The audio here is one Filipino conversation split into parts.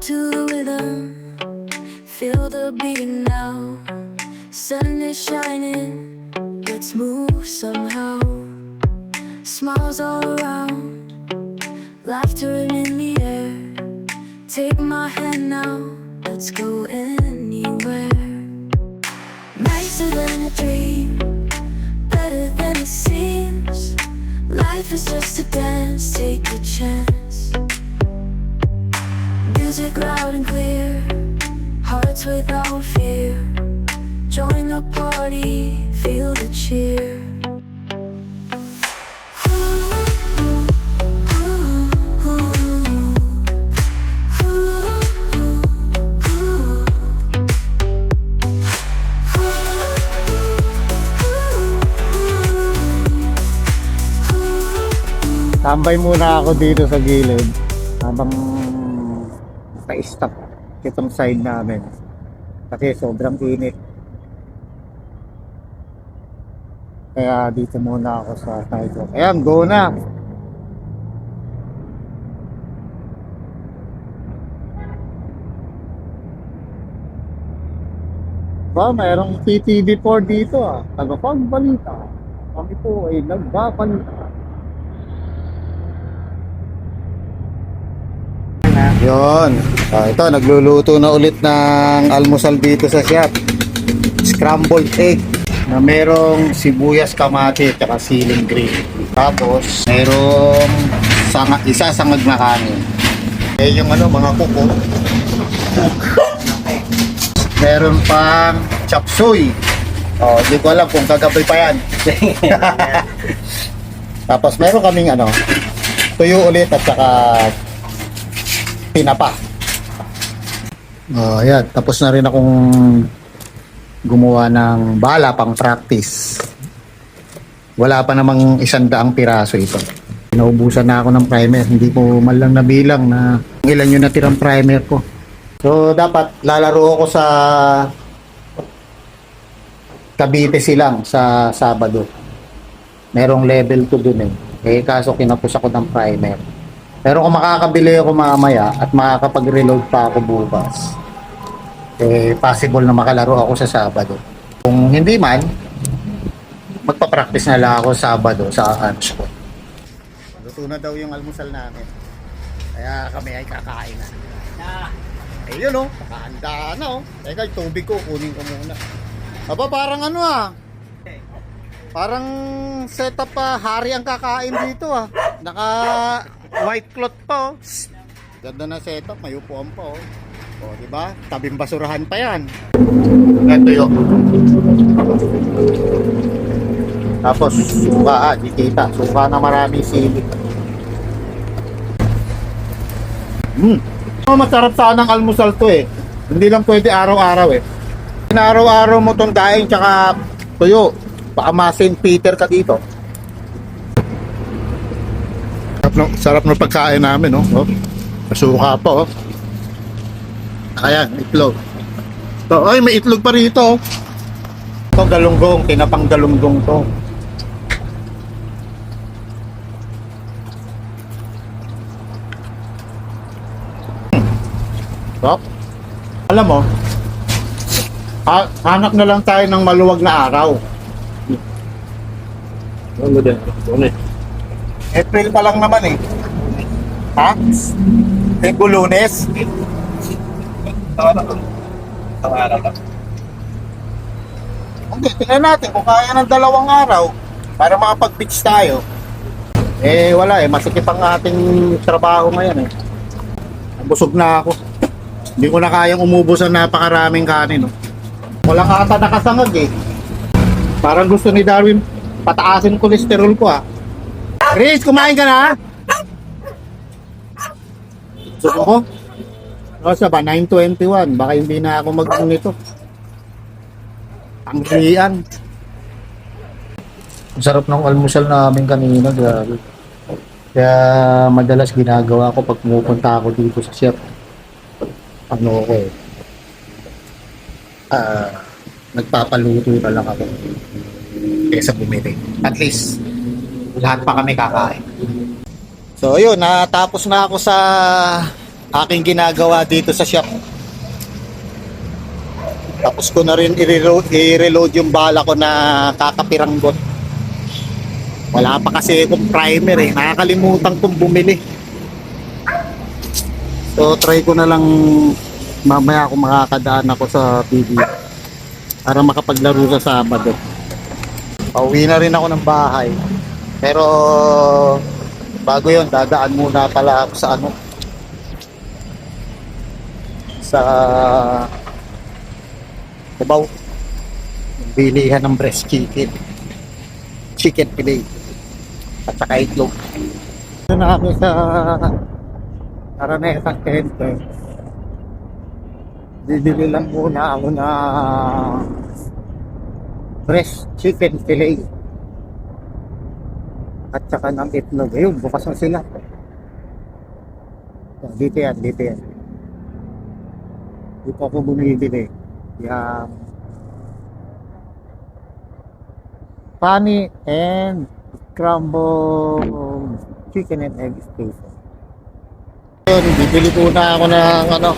to the rhythm, feel the beating now. Sun is shining, let's move somehow. Smiles all around, laughter in the air. Take my hand now, let's go anywhere. Nicer than a dream, better than it seems. Life is just a dance, take a chance. Music loud and clear, hearts without fear. Join the party, feel the cheer. Tambay muna ako dito sa gilid habang pa-stop itong side namin kasi sobrang init. Kaya dito muna ako sa sidewalk. Ayan, go na! Ba, mayroong PTV4 dito ah. Ano pang balita? Kami po ay nagbabalita. Yun. Ito, nagluluto na ulit ng almusal dito sa shop. Scrambled egg na merong sibuyas, kamati, at saka siling green. Tapos, merong isa sangag na kanin. Yung mga kuko. Meron pang chop suey. Hindi ko alam kung kagabi pa yan. Tapos, meron kaming tuyo ulit at saka tinapa. Ayan, tapos na rin akong gumawa ng bala pang practice. Wala pa namang 100 piraso ito. Naubusan na ako ng primer. Hindi ko man lang nabilang na ilan yung natirang primer ko. So dapat lalaro ako sa Cavite silang sa Sabado. Merong level 2 dun kaso kinapos ako ng primer. Pero kung makakabili ako mamaya at makakapag-reload pa ako bukas, possible na makalaro ako sa Sabado. Kung hindi man, magpa-practice na lang ako Sabado sa lunch ko. Luto na daw yung almusal namin. Kaya kami ay kakain na. Ayun nakahanda na Teka, tubig ko, kunin ko muna. Aba, parang parang setup hari ang kakain dito Naka white cloth pa Ganda na setup, may upuan pa diba? Tabing basurahan pa yan. Ito yun. Tapos suka di kita. Suka na marami sili. Masarap sana ng almusal to Hindi lang pwede araw-araw Araw-araw mo tong daing tsaka tuyo. Baka ma-St. Peter ka dito. Sarap ng pagkain namin Masuka pa Ayan, itlog. Ay, may itlog pa rito Ito galunggong, tinapang galunggong to. Alam mo, hanap na lang tayo ng maluwag na araw. April pa lang naman Ha? Lunes? Hindi, tingnan natin kung kaya ng 2 araw para makapag-beach tayo. Wala masikip ang ating trabaho ngayon Busog na ako. Hindi ko na kayang umubos ang napakaraming kanin Walang ata nakasangag Parang gusto ni Darwin pataasin kolesterol ko Chris, kumain ka na? Gusto ko? Sa ba? 9:21. Baka hindi na ako mag-nito. Tanghalian. Ang sarap ng almusal namin kanina, grabe. Kaya madalas ginagawa ko pag pumupunta ako dito sa shop. Nagpapaluto na lang ako kaysa bumili. At least lahat pa kami kakain. So yun, natapos na ako sa aking ginagawa dito sa shop. Tapos ko na rin i-reload yung bala ko na kakapiranggot. Wala pa kasi akong primer eh. Nakakalimutan kong bumili. So try ko na lang mamaya kung makakadaan ako sa TV para makapaglaro sa Sabado. Pauwi na rin ako ng bahay. Pero bago yon, dadaan muna pala ako sa ano, sa Cubao, bilihan ng breast chicken, chicken fillet at saka itlog. Ito na ako sa Araneta Center. Bibili lang muna ako na breast chicken fillet at saka ng itlog. Ayun, bukas na sila. Dito yan, dito yan. Dito ako bumibili. Yung Funny and scrambled chicken and egg steak. Yun, bibili po na ako ng ano,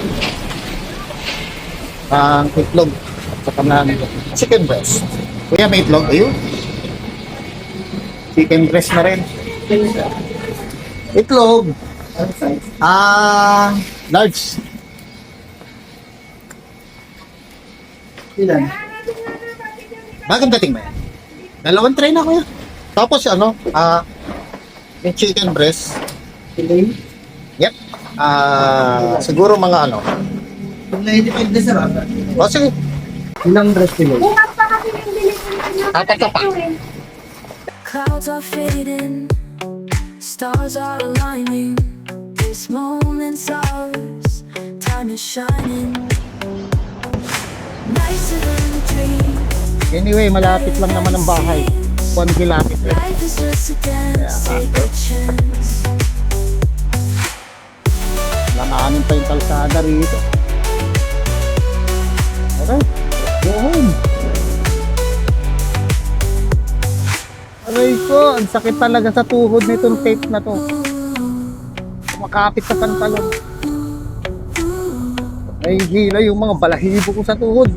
ang itlog at saka ng chicken breast. Kuya, may itlog? Ayun. Chicken breast na rin. Itlog. Large. Ilan? Bagong dating ba yan? Dalawang tray na kuya. Tapos ano, yung chicken breast. Yep. Siguro mga ano. O sige. Ilang breast nila? Apat pa. Clouds are fading, stars are aligning. This moment's ours, time is shining. Nicer than a dream. Anyway, malapit lang naman ang bahay. 1 kilometer. Life is just a dance, take a chance. Langanin pa yung kalsada rito. Okay, go home. Aray ko, ang sakit talaga sa tuhod nitong tape na to. Makapit sa pantalon. Ay, hila yung mga balahibo ko sa tuhod.